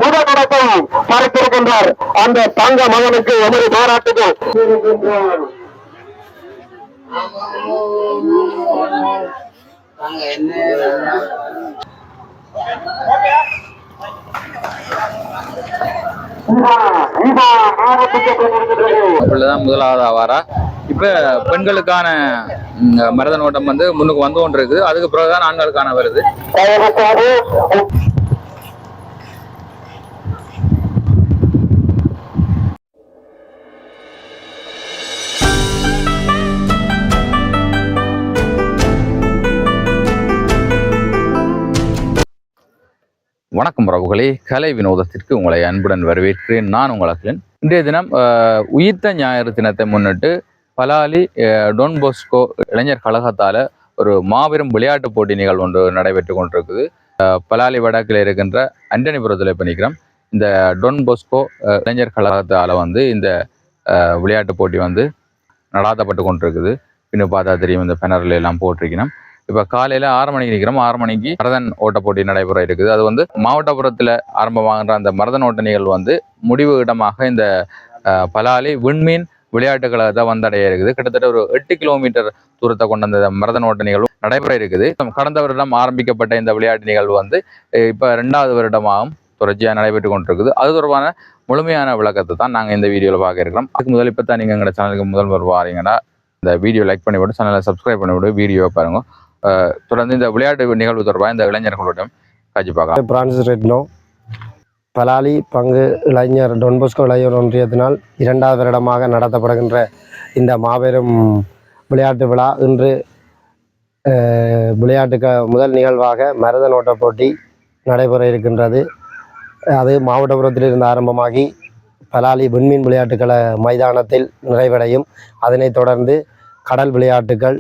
முதலிடத்தை பறித்திருக்கின்றார். அந்த தங்க மகனுக்கு எமது பாராட்டுகள். அப்படிதான் முதலாவது ஆவாரா. இப்ப பெண்களுக்கான மரதன் ஓட்டம் வந்து முன்னுக்கு வந்து கொண்டு இருக்குது. அதுக்கு பிறகுதான் ஆண்களுக்கான வருது. வணக்கம் பிரபுகளே, கலை வினோதத்திற்கு உங்களை அன்புடன் வரவேற்கிறேன். நான் உங்கள் அகிலன். இன்றைய தினம் உயிர்த்த ஞாயிறு தினத்தை முன்னிட்டு பலாலி டொன் போஸ்கோ இளைஞர் கழகத்தால் ஒரு மாபெரும் விளையாட்டு போட்டி நிகழ்வு ஒன்று நடைபெற்று கொண்டிருக்குது. பலாலி வடக்கில் இருக்கின்ற அண்டனிபுரத்தில் இப்போ நிற்கிறோம். இந்த டொன் போஸ்கோ இளைஞர் கழகத்தால் வந்து இந்த விளையாட்டு போட்டி வந்து நடாத்தப்பட்டு கொண்டிருக்குது. பின்னு பார்த்தா தெரியும், இந்த பெனரில் எல்லாம் போட்டிருக்கணும். இப்போ காலையில் 6 மணிக்கு நிற்கிறோம். 6 மணிக்கு மரதன் ஓட்ட போட்டி நடைபெற இருக்குது. அது வந்து மாவட்டபுரத்தில் ஆரம்பமாகின்ற அந்த மரதன் ஓட்ட நிகழ்வு வந்து முடிவு இடமாக இந்த பலாலி விண்மீன் விளையாட்டு கழகத்தை வந்தடைய இருக்குது. கிட்டத்தட்ட ஒரு 8 கிலோமீட்டர் தூரத்தை கொண்ட அந்த மரதன் ஓட்ட நிகழ்வு நடைபெற இருக்குது. கடந்த வருடம் ஆரம்பிக்கப்பட்ட இந்த விளையாட்டு நிகழ்வு வந்து இப்போ 2வது வருடமாகவும் தொடர்ச்சியாக நடைபெற்று கொண்டிருக்குது. அது தொடர்பான முழுமையான விளக்கத்தை தான் நாங்கள் இந்த வீடியோவில் பார்க்க இருக்கிறோம். அதுக்கு முதல் இப்போ தான் நீங்கள் எங்களோட சேனலுக்கு முதல் வாரீங்கன்னா இந்த வீடியோ லைக் பண்ணிவிட்டு சேனலை சப்ஸ்கிரைப் பண்ணிவிட்டு வீடியோவை பாருங்க. தொடர்ந்து இந்த விளையாட்டு நிகழ்வு தொடர்பாக இந்த இளைஞர்களுடன் காட்சி பார்க்கலாம். பிரான்சிஸ் ரெட்னோ பலாலி பங்கு இளைஞர் டொன்போஸ்கோ இளைஞர் ஒன்றியத்தினால் 2வது வருடமாக நடத்தப்படுகின்ற இந்த மாபெரும் விளையாட்டு விழா இன்று விளையாட்டுக்கு முதல் நிகழ்வாக மரதன் ஓட்ட போட்டி நடைபெற இருக்கின்றது. அது மாவட்டபுரத்திலிருந்து ஆரம்பமாகி பலாலி விண்மீன் விளையாட்டுக்கள மைதானத்தில் நிறைவடையும். அதனைத் தொடர்ந்து கடல் விளையாட்டுகள்,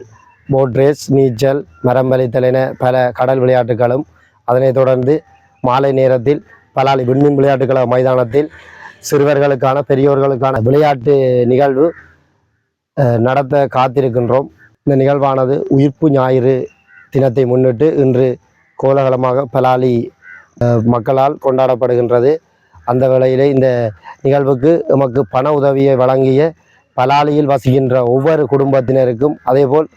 போட் ரேஸ், நீச்சல், மரம் வலித்தல் என பல கடல் விளையாட்டுகளும், அதனைத் தொடர்ந்து மாலை நேரத்தில் பலாலி விண்மீன் விளையாட்டுக்கள மைதானத்தில் சிறுவர்களுக்கான பெரியோர்களுக்கான விளையாட்டு நிகழ்வு நடத்த காத்திருக்கின்றோம். இந்த நிகழ்வானது உயிர்ப்பு ஞாயிறு தினத்தை முன்னிட்டு இன்று கோலாகலமாக பலாலி மக்களால் கொண்டாடப்படுகின்றது. அந்த வேளையிலே இந்த நிகழ்வுக்கு எமக்கு பண உதவியை வழங்கிய பலாலியில் வசிக்கின்ற ஒவ்வொரு குடும்பத்தினருக்கும், அதேபோல்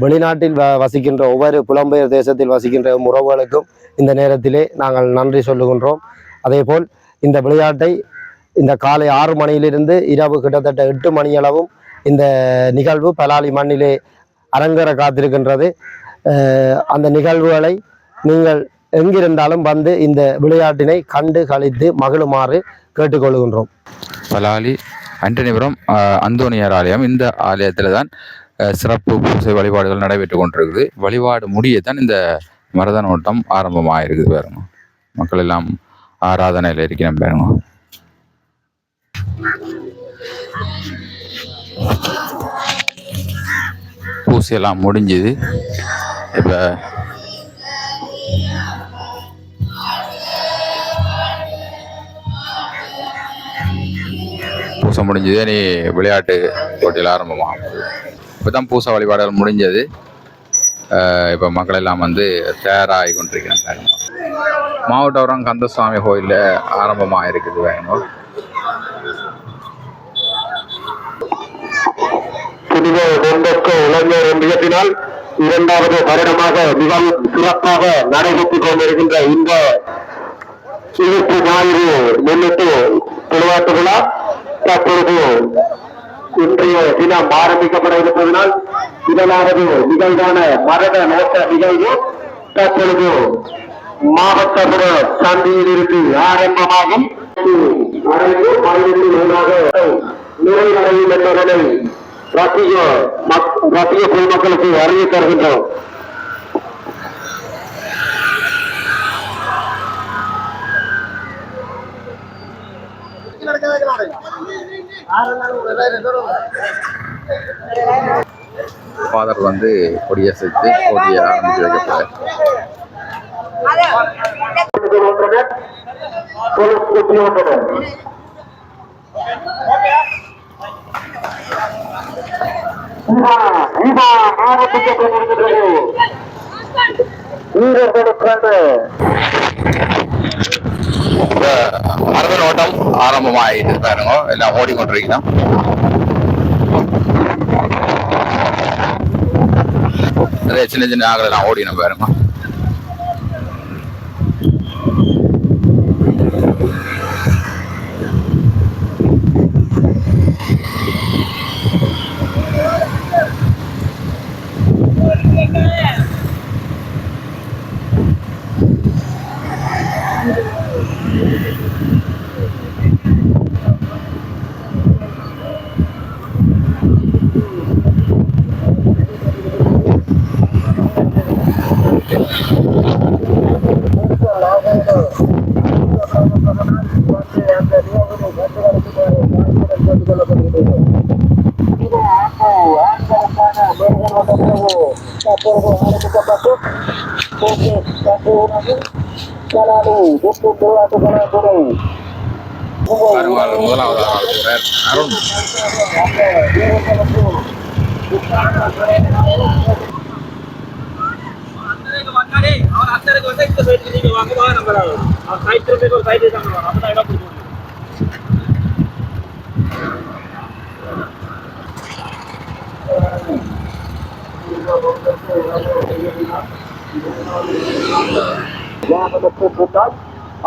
வெளிநாட்டில் வசிக்கின்ற ஒவ்வொரு புலம்பெயர் தேசத்தில் வசிக்கின்ற உறவுகளுக்கும் இந்த நேரத்திலே நாங்கள் நன்றி சொல்லுகின்றோம். அதேபோல் இந்த விளையாட்டை இந்த காலை 6 மணியிலிருந்து இரவு கிட்டத்தட்ட 8 மணியளவும் இந்த நிகழ்வு பலாலி மண்ணிலே அரங்கேற காத்திருக்கின்றது. அந்த நிகழ்வுகளை நீங்கள் எங்கிருந்தாலும் வந்து இந்த விளையாட்டினை கண்டு களித்து மகிழுமாறு கேட்டுக்கொள்கின்றோம். பலாலி அண்டனிபுரம் அந்தோனியார் ஆலயம், இந்த ஆலயத்தில் தான் சிறப்பு பூசை வழிபாடுகள் நடைபெற்று கொண்டிருக்குது. வழிபாடு முடியத்தான் இந்த மரதன் ஓட்டம் ஆரம்பமாக இருக்குது. பாருங்க, மக்கள் எல்லாம் ஆராதனையில் இருக்கிறோம். பாருங்க, பூசையெல்லாம் முடிஞ்சுது. இப்போ பூசை முடிஞ்சது. நீ விளையாட்டு போட்டியில் ஆரம்பமாகும். இப்போ தான் பூசை வழிபாடுகள் முடிஞ்சது. இப்போ மக்கள் எல்லாம் வந்து தயாராகி கொண்டிருக்கிறாங்க. மாவட்டபுரம் கந்தசுவாமி கோயிலில் ஆரம்பமாக இருக்குது. வேணும் இளைஞர் ஒன்றியத்தினால் 2வது வருடமாக மிகவும் சிறப்பாக நடைபெற்றுக் கொண்டிருக்கின்ற இந்த உயிர்ப்பு ஞாயிறு முன்னிட்டு விளையாட்டு விழா தற்பொழுது இன்றைய தினம் ஆரம்பிக்கப்பட இருப்பதனால் 2வது நிகழ்வான மரதன் ஓட்ட நிகழ்வு தற்பொழுது மாவட்டபுர சந்தையில் இருந்து ஆரம்பமாகும். நிறைவடையும் என்பதனை ரசிக பொதுமக்களுக்கு அறிவித்து தருகின்றோம். ஃபாதர் வந்து கொடியசைத்து போட்டியை ஆரம்பித்து வைக்கப்பட்டார். வீரர்களுக்கான மரதன் ஓட்டம் ஆரம்பமாயிட்டு பாருங்க, எல்லாம் ஓடிக்கொண்டிருக்கிறோம். நிறைய சின்ன சின்ன ஆகலாம் எல்லாம் ஓடினோம் பாருங்க. முதலாவது அருண்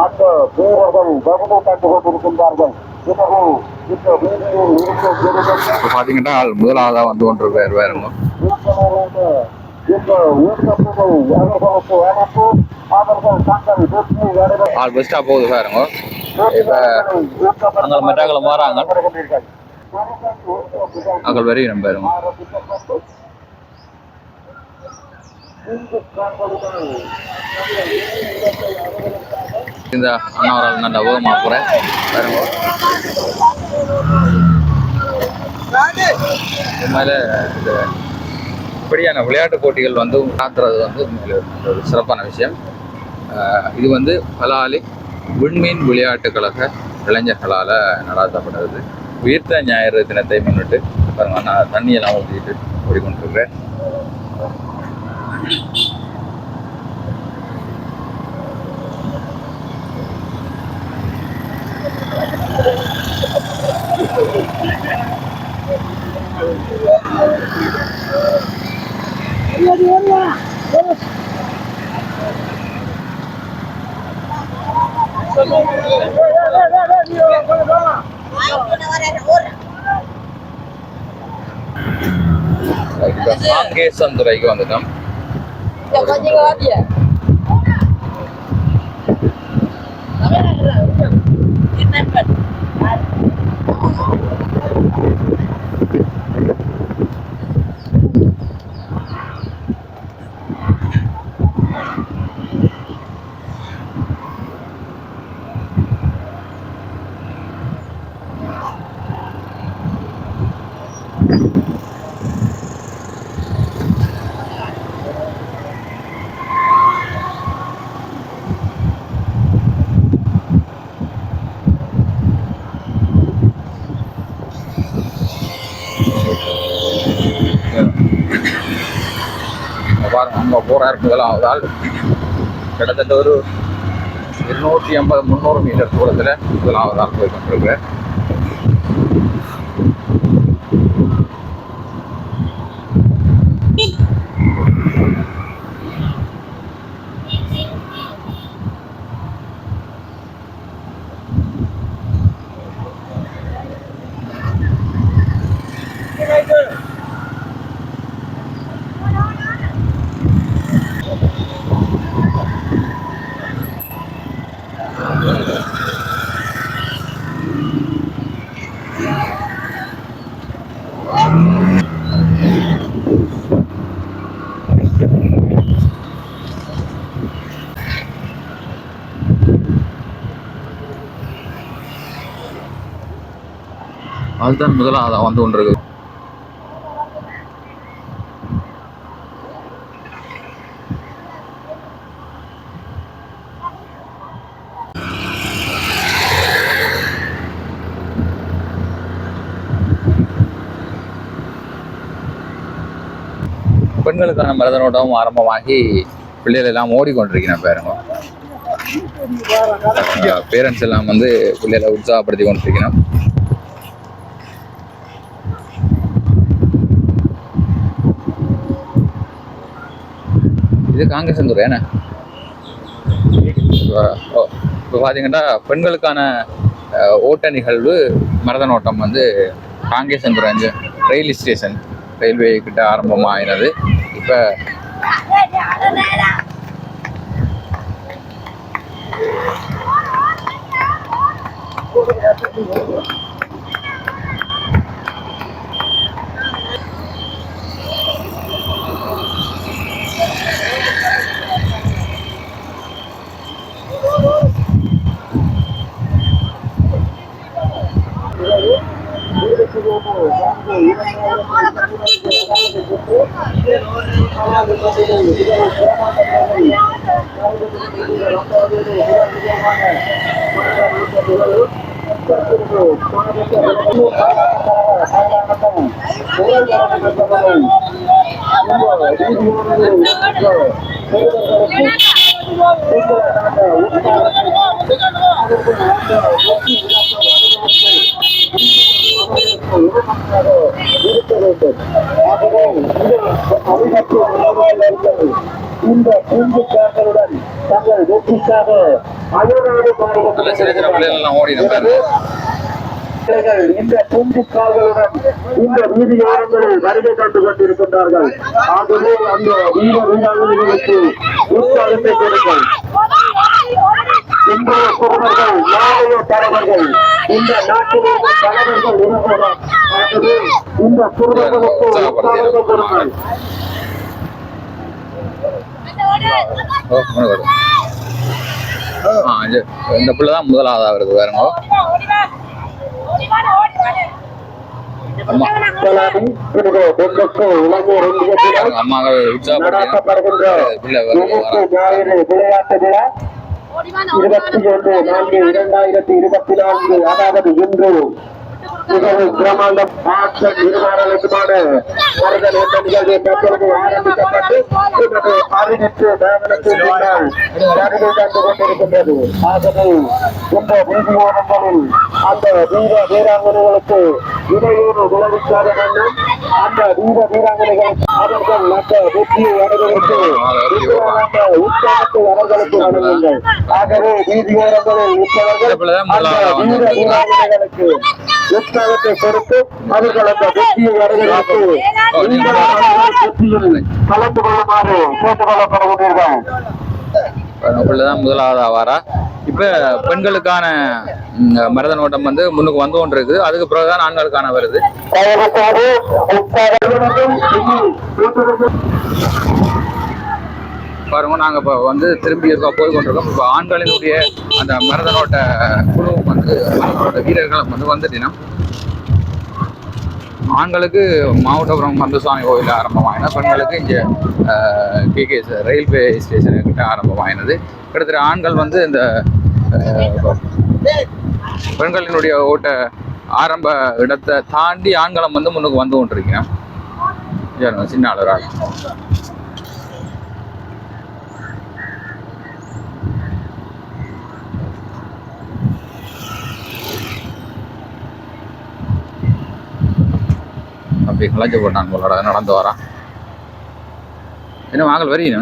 அந்த வீரர்கள் பகுதி கண்டு கொண்டிருக்கின்றார்கள். பாத்தீங்கன்னா முதலாவதா வந்து ஒன்று பேர் வேறுங்க. ஆள் பெஸ்டா போகுது பாருங்க. இப்ப அங்கே மெட்டாக்கள் மாறாங்க, அங்கே வரையும் பாருங்க. இந்த அண்ணாவரால் நல்ல வேகமாக போகிறேன் பாருங்க. உண்மையில இந்த இப்படியான விளையாட்டு போட்டிகள் வந்து காத்துறது வந்து ஒரு சிறப்பான விஷயம். இது வந்து பலாலி விண்மீன் விளையாட்டு கழக இளைஞர்களால் நடாத்தப்படுறது. உயிர்த்த ஞாயிறு தினத்தை முன்னிட்டு பாருங்க, நான் தண்ணியெல்லாம் ஊற்றிட்டு ஓடிக்கொண்டிருக்கிறேன். துறைக்கு வந்துட்டோம். அங்கே போகிறாரு முதலாவதால். கிட்டத்தட்ட ஒரு 250-300 மீட்டர் தூரத்தில் முதலாவதால் போய் கொண்டிருக்கிறேன். அதுதான் முதலாக வந்து கொண்டிருக்கு. பெண்களுக்கான மரதனோட்டமும் ஆரம்பமாகி பிள்ளைகள் எல்லாம் ஓடிக்கொண்டிருக்கிறேன் பாருங்க. பேரண்ட்ஸ் எல்லாம் வந்து பிள்ளைகளை உற்சாகப்படுத்தி கொண்டிருக்கிறோம். இது காங்கேசந்துறை என்ன இப்போ பார்த்தீங்கன்னா பெண்களுக்கான ஓட்ட நிகழ்வு மரதன் ஓட்டம் வந்து காங்கேசந்துறை ரயில் ஸ்டேஷன் ரயில்வே கிட்ட ஆரம்பமாகினது. இப்போ இந்த பூஞ்சிக்காரர்களுடன் தங்கள் வெற்றிக்காக அயோனாடு இந்த பூஞ்சிக்காரர்களுடன் இந்த வீதியோரங்களில் வருகை கண்டு கொண்டிருக்கின்றார்கள். ஆகவே அந்த வீர வீராங்கனைகளுக்கு உற்சாகத்தை கொடுங்கள். இன்றைய குருவர்கள் நாளைய தலைவர்கள் இந்த நாட்டிலே தலைவர்கள் இருந்தனர். ஆகவே இந்த குருவர்களுக்கு உற்சாகத்தை கொடுங்கள். இந்த பிள்ளைதான் முதலாவதா வருது பாருங்க. அம்மாவை நடத்தப்படுகின்ற விளையாட்டு விழா 21/4/2024 அதாவது இன்று மிகவும் பிரமாண்டம் நிர்வாகமான மரதன் ஓட்ட நிகழ்வு தற்பொழுது ஆரம்பிக்கப்பட்டு 18 வாகனத்தில் வருகை தந்து கொண்டிருக்கின்றது. ஆகவே இந்த வீதியோரங்களில் அந்த வீர வீராங்கனைகளுக்கு இடையூறு விளைவிக்காத வேண்டும். அந்த வீர வீராங்கனைகளுக்கு அவர்கள் மற்ற வெற்றியை அடைவதற்கு உற்சாகத்தை அவர்களுக்கு வழங்குங்கள். ஆகவே வீதியோரங்களில் இருப்பவர்கள் அந்த வீர வீராங்கனைகளுக்கு உற்சாகத்தை கொடுத்து அவர்கள் அந்த வெற்றியை அடைவதற்கு வெற்றியில் கலந்து கொள்ளுமாறு கேட்டுக் கொள்ளப்படுகிறீர்கள். தான் முதலாவது ஆவாரா. இப்ப பெண்களுக்கான மரதன் ஓட்டம் வந்து முன்னுக்கு வந்து கொண்டு இருக்குது. அதுக்கு பிறகுதான் ஆண்களுக்கான வருது. பாருங்க, நாங்க இப்ப வந்து திரும்பி இருக்கோம் போய் கொண்டிருக்கோம். இப்போ ஆண்களினுடைய அந்த மரதனோட்ட குழுவும் வந்து வீரர்களும் வந்து வந்துட்டீங்கன்னா ஆண்களுக்கு மாவட்டபுரம் கந்தசுவாமி கோயில் ஆரம்பமாயினா, பெண்களுக்கு இங்கே கேகேஎஸ் ரயில்வே ஸ்டேஷனுக்கிட்ட ஆரம்பமாயினது. கிட்டத்தட்ட ஆண்கள் வந்து இந்த பெண்களினுடைய ஓட்ட ஆரம்ப இடத்தை தாண்டி ஆண்களும் வந்து முன்னுக்கு வந்து கொண்டிருக்கிறேன். சின்ன அளராக அப்படி கலைஞ்சு போட்டான் போலோட நடந்து வரான். என்ன வாங்கல் வரீங்க?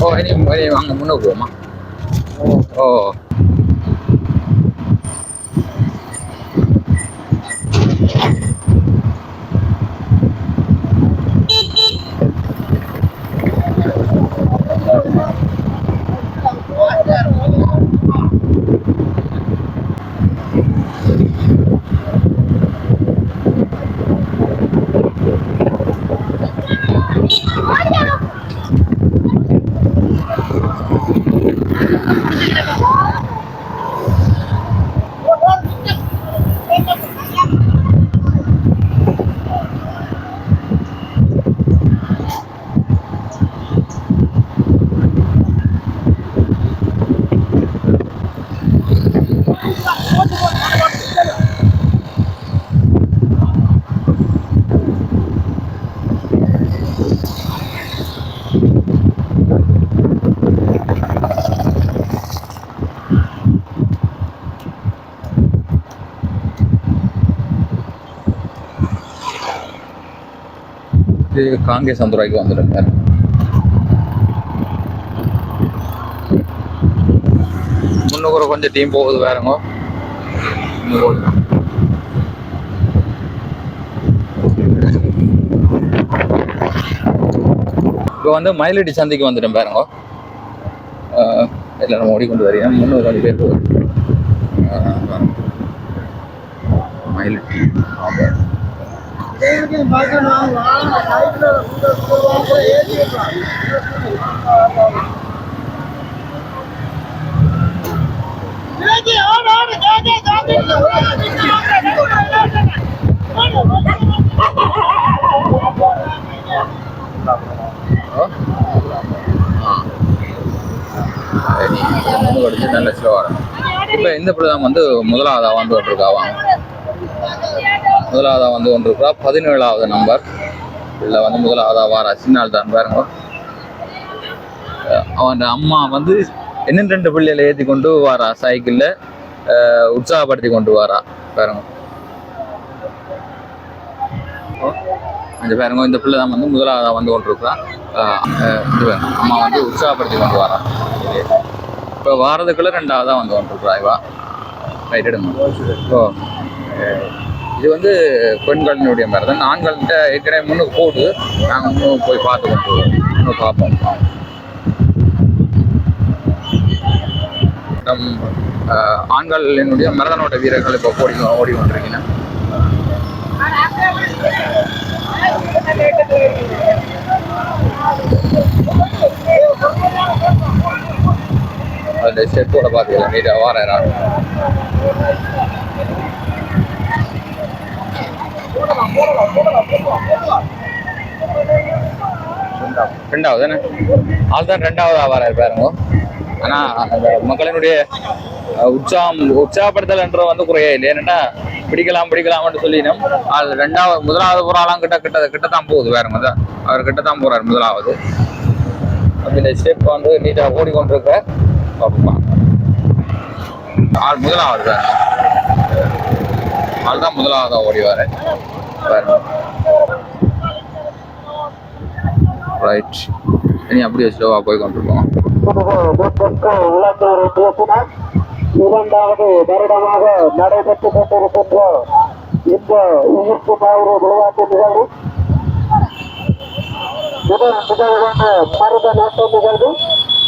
ஓ இனி வாங்க முன்னுக்கு போமா? ஓ இது காங்கேசந்துராய்க்கு வந்துடுங்க. முன்னுக்குற கொஞ்சம் டீம் போகுது வேறங்க. இப்போ வந்து மயிலடி சந்தைக்கு வந்துட்டேன் பாருங்க. இதில் நம்ம ஓடிக்கொண்டு வரீங்க. முன்னூறு கொஞ்சம் பேர் போகுது. மயிலடி நல்ல ஸ்லோவாக இருக்கும். இப்போ இந்த பிள்ளைதான் வந்து முதலாவதாக வந்து கொண்டிருக்காவாங்க. முதலாவதாக வந்து கொண்டிருக்கா 17வது நம்பர். இல்லை வந்து முதலாவதாக வாரா சின்னால் தான் பாருங்க. அவன் அம்மா வந்து இன்னும் 2 பிள்ளைகளை ஏற்றி கொண்டு வாரா சைக்கிளில் உற்சாகப்படுத்தி கொண்டு வாரா பாருங்க. அந்த பாருங்க இந்த பிள்ளை தான் வந்து முதலாவதாக வந்து கொண்டிருக்கா. அம்மா வந்து உற்சாகப்படுத்தி கொண்டு வாரா. இப்போ வாரதுக்குள்ள 2ஆவதாக வந்து கொண்டிருக்கிறா இவா. ரைட் எடுங்க. ஓ இது வந்து பெண்களினுடைய மாதிரி தான். ஆண்கள்கிட்ட ஏற்கனவே முன்னுக்கு போடு. நாங்கள் இன்னும் போய் பார்த்து கொண்டு இன்னும் பார்ப்போம். நம் ஆண்களினுடைய மரதனோட்ட வீரர்கள் இப்போ ஓடி கொண்டிருக்கீங்க. அந்த ஸ்டெப்போட பார்த்தீங்களா நீட்டாக வாரம் ரெண்டாவது தானே ஆள் தான் 2ஆவதாக வராரு பாருங்க. ஆனால் அந்த மக்களினுடைய உற்சாகப்படுத்தல்ன்ற வந்து குறையே இல்லை. ஏன்னா பிடிக்கலாம்னு சொல்லினோம். அது 2ஆவது முதலாவது ஒரு ஆளாம் கிட்ட தான் போகுது வேற மாதிரி. அவர் கிட்ட தான் போறாரு முதலாவது. அப்படி இந்த ஸ்டெப் வந்து நீட்டாக ஓடிக்கொண்டிருக்க பார்ப்போம். ஆள் முதலாவது தான். ஆள் தான் முதலாவதாக ஓடிவாரு. ரைட். இனி அப்படியே ஸ்லோவாக போய் கொண்டிருக்கோம். 2வது வருடமாக நடைபெற்று கொண்டிருக்கின்ற இந்த உயிர்ப்பு ஞாயிறு விளையாட்டு நிகழ்வு முதல் நிகழ்வான மருத நாட்ட நிகழ்வு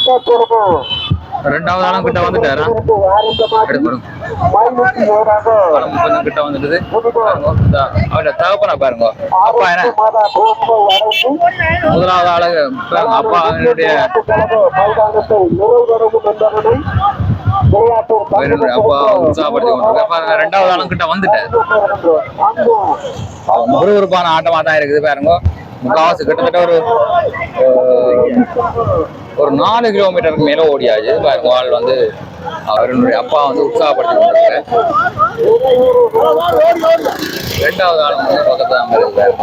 தற்பொழுது 2ஆவது ஆளும் கிட்ட வந்துட்டாரா? கிட்ட வந்துட்டு தகப்பனா பாருங்க. அப்பா என்ன முதலாவது ஆளு அப்பா அப்பா உற்சாகப்படுத்தி கொண்டிருக்க. 2ஆவது ஆளும் கிட்ட வந்துட்டேன். விறுவிறுப்பான ஆட்டமா தான் இருக்குது பாருங்க. முக்காவாசி கிட்டத்தட்ட ஒரு 4 கிலோமீட்டருக்கு மேல ஓடியாச்சு பாருங்க. ஆள் வந்து அவருடைய அப்பா வந்து உற்சாகப்படுத்தி கொண்டிருக்காரு. 2ஆவது ஆள் வந்து பக்கத்து தான் இருக்காரு.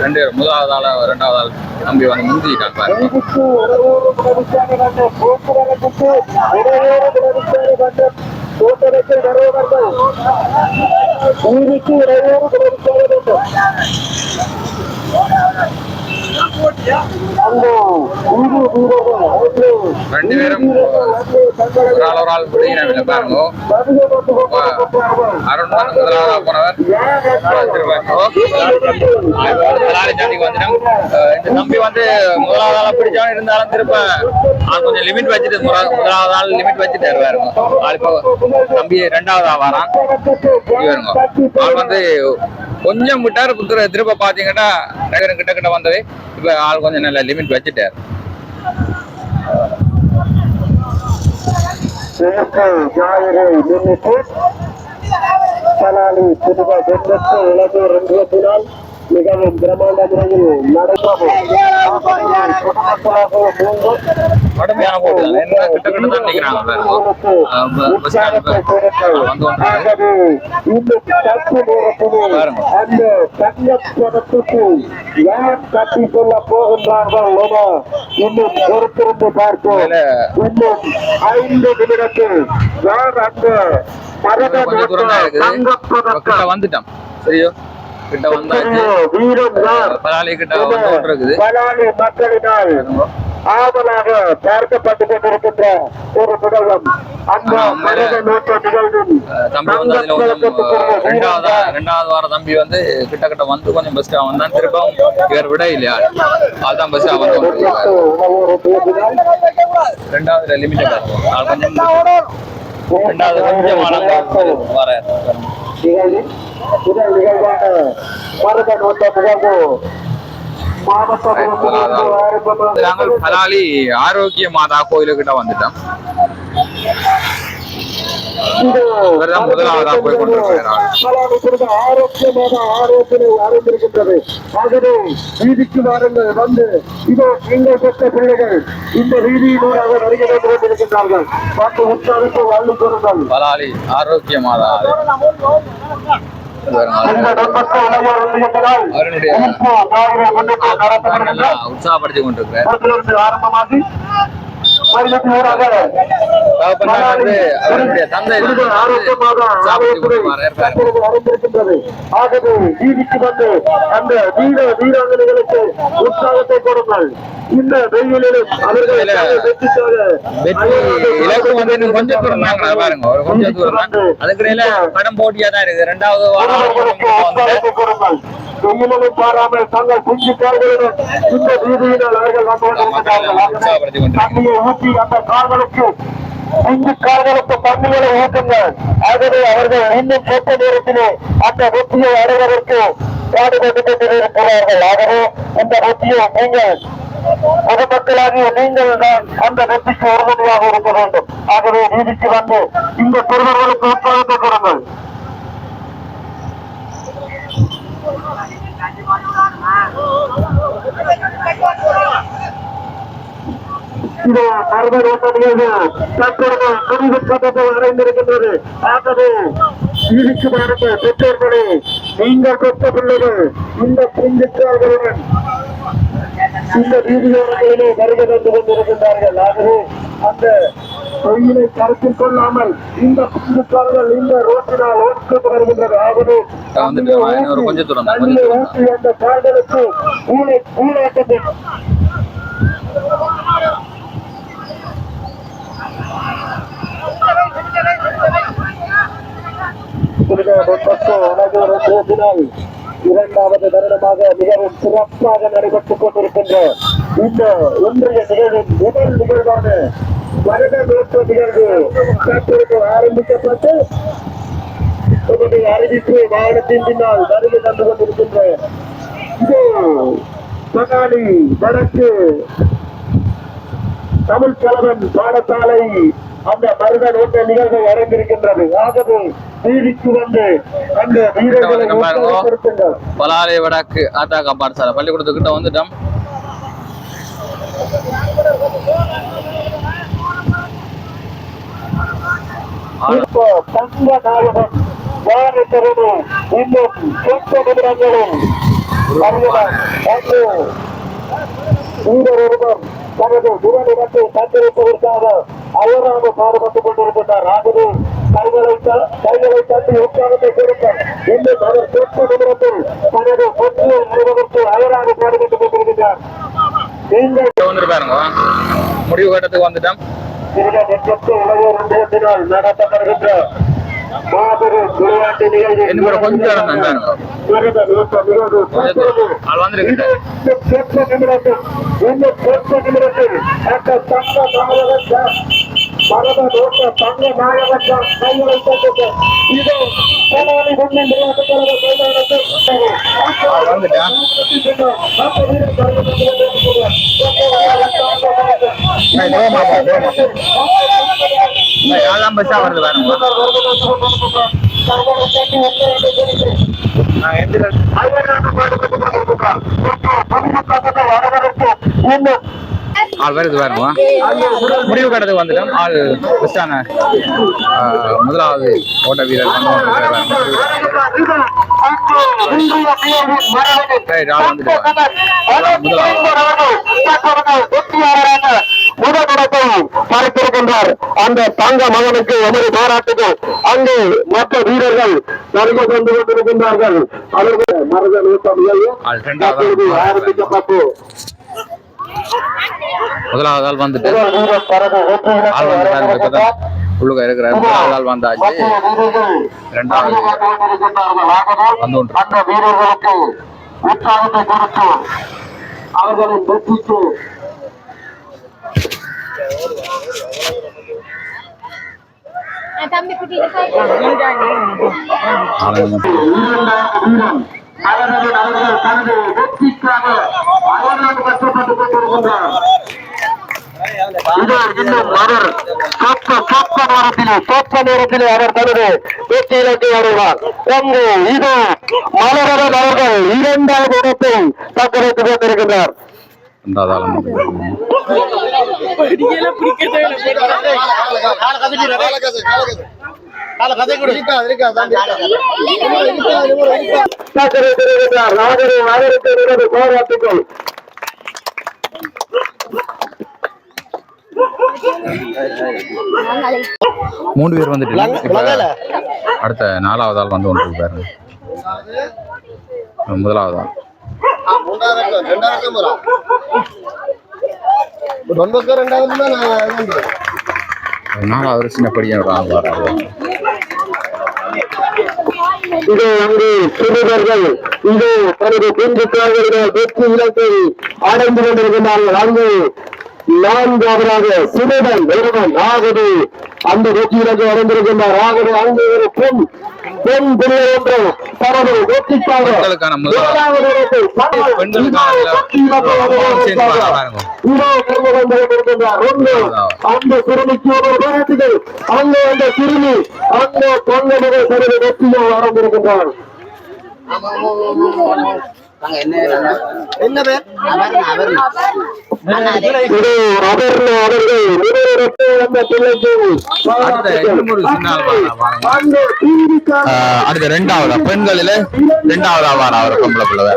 2 முதலாவது ஆள் 2ஆவது ஆள் நம்பி வந்து முந்திட்டாங்க பாருங்க. ரெண்டு பேரும் ஒரு ஆள் பிடிக்கிற பாருங்க. அருண் முதலாவதா போனவர் நம்பி வந்து முதலாவது ஆளா பிடிச்சவன் இருந்தாலும் திருப்ப கொஞ்சம் லிமிட் வச்சுட்டு முதலாவது ஆள் லிமிட் வச்சுட்டாரு பாருங்க. ஆள் இப்போ நம்பி 2ஆவதா வரான். இவருங்க ஆள் வந்து கொஞ்சம் விட்டாரு திருப்ப பாத்தீங்கன்னா கிட்ட வந்தது. இப்ப ஆள் கொஞ்சம் நல்ல லிமிட் வச்சுட்டாரு. ஞாயிறு முன்னிட்டு பலாலி புதுவை வெற்றி இளைஞர் ஒன்றியத்தினால் மிகவும் பிரமாண்ட முறையில் நடைபெறும் கடுமையான போட்டி தான். என்ன கிட்ட தான் நிக்கிறாங்க அந்த தங்கப்பதத்துக்கு யார் கட்டி கொள்ள போகின்றார்கள் என இன்னும் பொறுத்திருந்து பார்ப்போம். இன்னும் 5 நிமிடத்தில் யார் அந்த வந்துட்டோம். சரியோ கிட்ட வந்தாச்சு. பலாலி கிட்ட இருக்குது. பலாலி மக்களினால் ஆவலாக பார்க்கப்பட்டு கொண்டிருக்கின்ற ஒரு நிகழ்வும் அந்த மனித நோக்க நிகழ்வும் தம்பி வந்து அதுல ரெண்டாவது வார தம்பி வந்து கிட்ட வந்து கொஞ்சம் பெஸ்டா வந்தான். திருப்பவும் இவர் விட இல்லையா அதுதான் பெஸ்டா வந்து ரெண்டாவது லிமிட் கொஞ்சம் ரெண்டாவது கொஞ்சம் வர முதல் நிகழ்வான மனித நோக்க நிகழ்வு நாங்கள் பலாலி ஆரோக்கிய மாதா கோயிலுக்கிட்ட வந்துட்டோம். முதலாவதா போய் கொண்டிருக்கிறார். ஆரோக்கியத்தினை அறிந்திருக்கின்றது. ஆகவே வீதிக்கு வாருங்கள், வந்து இதோ நீங்கள் பெற்ற பிள்ளைகள் இந்த வீதியினூடாக வருகை கொண்டிருக்கின்றார்கள். பார்த்து உற்சாகத்தை வாழ்ந்து கொள்ளுங்கள். பலாலி ஆரோக்கிய மாதா உற்சாகப்படுத்திக் கொண்டிருக்கிறார். ஆரம்பமாகி அவருடைய தந்தை ஆகவே வீதிக்கு வந்து அந்த வீராங்கனைகளுக்கு உற்சாகத்தை கொடுங்கள். இந்த வெயிலிலும் அவர்கள் இலக்கு வந்து கொஞ்சம் தூரம் பாருங்க, ஒரு கொஞ்சம் தூரம் அதுக்கிடையில படம் போட்டியா தான் இருக்கு. ரெண்டாவது கொடுங்கள். வெயிலும் பாராமல் தங்கள் குஞ்சு கால்களுடன் இந்த வீதியினால் அவர்கள் வந்து தண்ணியை ஊற்றி அந்த கால்களுக்கு குஞ்சு கால்களுக்கு தண்ணிகளை ஊட்டுங்கள். ஆகவே அவர்கள் இன்னும் சொந்த நேரத்திலே அந்த வெற்றியை அடைவதற்கு பாடுபட்டு கொண்டிருக்கிறார்கள். ஆகவே இந்த வெற்றியை நீங்கள் பொதுமக்களாகிய நீங்கள் தான் அந்த வெற்றிக்கு உறுதுணையாக இருக்க வேண்டும். ஆகவே நீதிக்கு வந்து இந்த பெருமர்களுக்கு உற்சாகத்தை கொடுங்கள். இது அடைந்திருக்கின்றது. ஆகவே வீதிக்கு பாருங்கள் பெற்றோர்களே, நீங்கள் பெற்ற பிள்ளைகள் இந்த பிஞ்சுக்கார்களுடன் இந்த வீதியோரங்களிலே வருகை தந்து கொண்டிருக்கின்றார்கள். ஆகவே அந்த தொழிலை கருத்தில் கொள்ளாமல் இந்த பிஞ்சுக்கார்கள் இந்த ரோட்டினால் ஓட்டு வருகின்றது. ஆகவே ஊட்டி அந்த கால்களுக்கு ஊழாட்டத்தை இரண்டாவது தருணமாக மிகவும் சிறப்பாக நடைபெற்றுக் கொண்டிருக்கின்ற இந்த ஒன்றிய நிகழ்வின் முதல் நிகழ்வான வருட நோக்க நிகழ்வு ஆரம்பிக்கப்பட்டு அறிவிப்பு வாகனத்தின் பின்னால் வருகை தந்து கொண்டிருக்கின்ற இது பகாலி வடக்கு தமிழ் கலவன் பாடசாலை அந்த மருத நோட்ட நிகழ்வு அடைந்திருக்கின்றது. ஆகவே வீதிக்கு வந்து அந்த வீரர்களை பலாலி வடக்கு ஆத்தாக்கா பாடசாலை பள்ளிக்கூடத்துக்கிட்ட வந்துட்டோம். தங்க நாயகன் வாரத்திற்கு இன்னும் சொந்த நிமிடங்களும் வீரர் ஒருவர் தனது விரலிடத்தை தந்திருப்பதற்காக அயராக பாடுபட்டுக் கொண்டிருக்கின்றார். ஆகவே கைகளை தட்டி உற்சாகத்தை கொடுக்க இன்னும் அவர் சொந்த நிமிடத்தில் தனது பொற்றியை அடைவதற்கு அயராக பாடுபட்டுக் கொண்டிருக்கின்றார். முடிவு கட்டத்துக்கு வந்துட்டோம். இளைஞர் ஒன்றியத்தினால் நடத்தப்படுகின்ற மாபெரும் விளையாட்டு நிகழ்வு மரப நோக்க தங்க நாயகன் கைகளை தட்டு இதோ பலாலி பொன்னின் விளையாட்டு கழக ஏழாம் பஸ்ஸா வருது பாருங்க. ஆள் வருது பாருங்க. முடிவு கட்டத்துக்கு வந்துட்டோம். ஆள் பெஸ்டான முதலாவது ஓட்ட வீரர் வந்து பார்த்திருக்கின்றார். அந்த தங்க மகனுக்கு எமது பாராட்டுகள். அங்கே மற்ற வீரர்கள் வருகை கொண்டு கொண்டிருக்கின்றார்கள். அவர்கள் மரதன் ஆரம்பிக்கப்பட்டு முதலாவது ஆள் வந்துட்டு உள்ளுக இருக்கிறார். முதலாவது ஆள் வந்தாச்சு. இரண்டாவது வந்து அந்த வீரர்களுக்கு உற்சாகத்தை கொடுத்து அவர்களின் வெற்றிக்கு அவர்கள் தனது வெற்றிக்காக அவர்கள் கஷ்டப்பட்டுக் கொண்டிருக்கின்றனர். இன்னும் அவர் சொற்ப நேரத்திலே அவர் தனது வெற்றியிலக்கு வருவார். இது மலரவன் அவர்கள் இரண்டாவது இடத்தை தக்க வைத்துக் கொண்டிருக்கின்றார். போராட்டங்கள் மூணு பேர் வந்துட்டு அடுத்த நாலாவது ஆள் வந்து கொண்டிருக்காரு. முதலாவது ஆள் நாலாவது சின்ன படியாக இது அங்கு சிறுவர்கள் இது தனது பின்புக்காக வெற்றி இலக்கை அடைந்து கொண்டிருக்கின்றார்கள். அங்கு நான்காவதாக சிறுவன் ஒருவன் ஆகவே அந்த வெற்றி இலக்கை அடைந்திருக்கின்றார். ஆகவே அங்கு ஒரு பெண் பிள்ளை ஒன்று தனது வெற்றிக்காக அந்த சிறுமிக்கு ஒரு பாராட்டுகள். அங்கே அந்த சிறுமி அந்த தங்கமக தனது வெற்றியை ஆரம்பிக்கின்றார். என்ன பேர் அடுத்த ரெண்டாவது பெண்களில ரெண்டாவது ஆவார். அவர் பொம்பளை பிள்ளை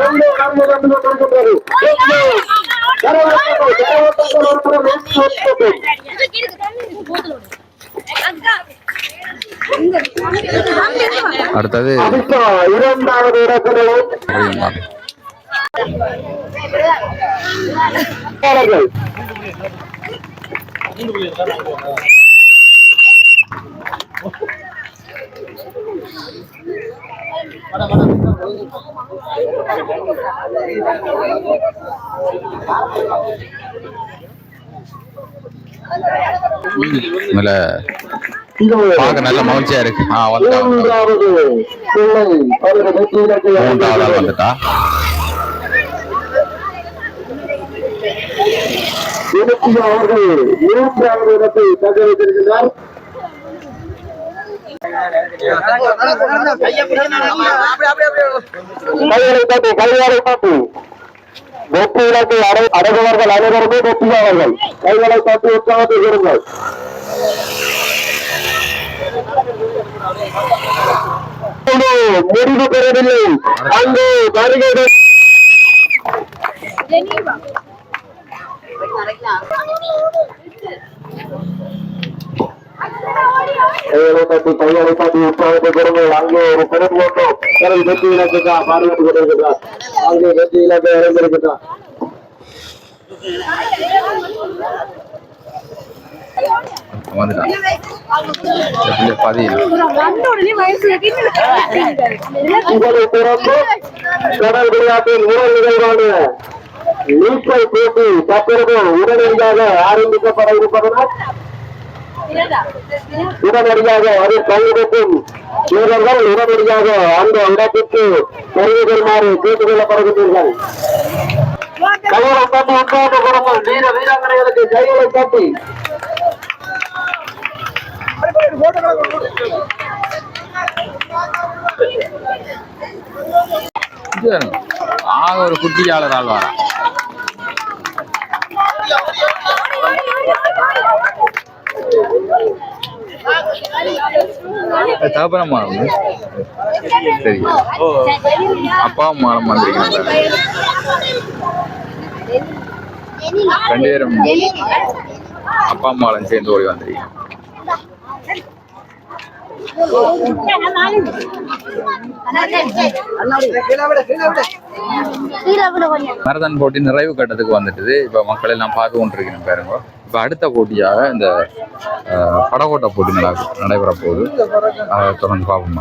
அடுத்தது இரண்டாவது இடத்தில் பார்க்க நல்ல மகிழ்ச்சியா இருக்கு. மூன்றாவது வந்துட்டா அவர்கள் மூன்றாவது இடத்தை தக்க வைத்திருக்கிறார். கைகளை காட்டி வெற்றி இலக்கை அடைபவர்கள் அனைவருமே வெற்றியாளர்கள். கைகளை காட்டி உற்சாகத்தை பெறுங்கள். முடிவு பெறவில்லை. அங்கு வருகிறது கைகளை காட்டி உற்சாகத்தை பெறுங்கள். அங்கே ஒரு பெரும் ஓட்டம் தனது வெற்றி இலக்குதான் பார்வையிட்டுக் கொண்டிருக்கிறார். அங்கே வெற்றி இலக்கை இறந்திருக்கிறார். இதனை திறந்து கடல் விளையாட்டின் முதல் நிகழ்வான நீச்சல் போட்டி தற்பொழுது உடனடியாக ஆரம்பிக்கப்பட இருப்பதனால் உடனடியாக அது கைவிடக்கும் வீரர்கள் உடனடியாக அந்த இடத்திற்கு வருகை பெறுமாறு கேட்டுக் கொள்ளப்படுகின்றீர்கள். கைகளை காட்டி உட்கார்ந்து கொடுங்கள். வீர வீராங்கனைகளுக்கு கைகளை காட்டி ஆக ஒரு குட்டியாளர் ஆள் வாரா. தகப்பனம்மா சரி, அப்பா அம்மா வந்திருக்கீங்க ரெண்டு பேரும், அப்பா அம்மாவும் சேர்ந்து ஓடி வந்திருக்கீங்க. மரதான் போட்டி நிறைவு கட்டத்துக்கு வந்துட்டுது. இப்ப மக்கள் எல்லாம் பார்த்து கொண்டிருக்கணும் பாருங்க. இப்ப அடுத்த போட்டியாக இந்த படகோட்டை போட்டி நடைபெற போகுது. தொடர்ந்து பார்ப்போம்.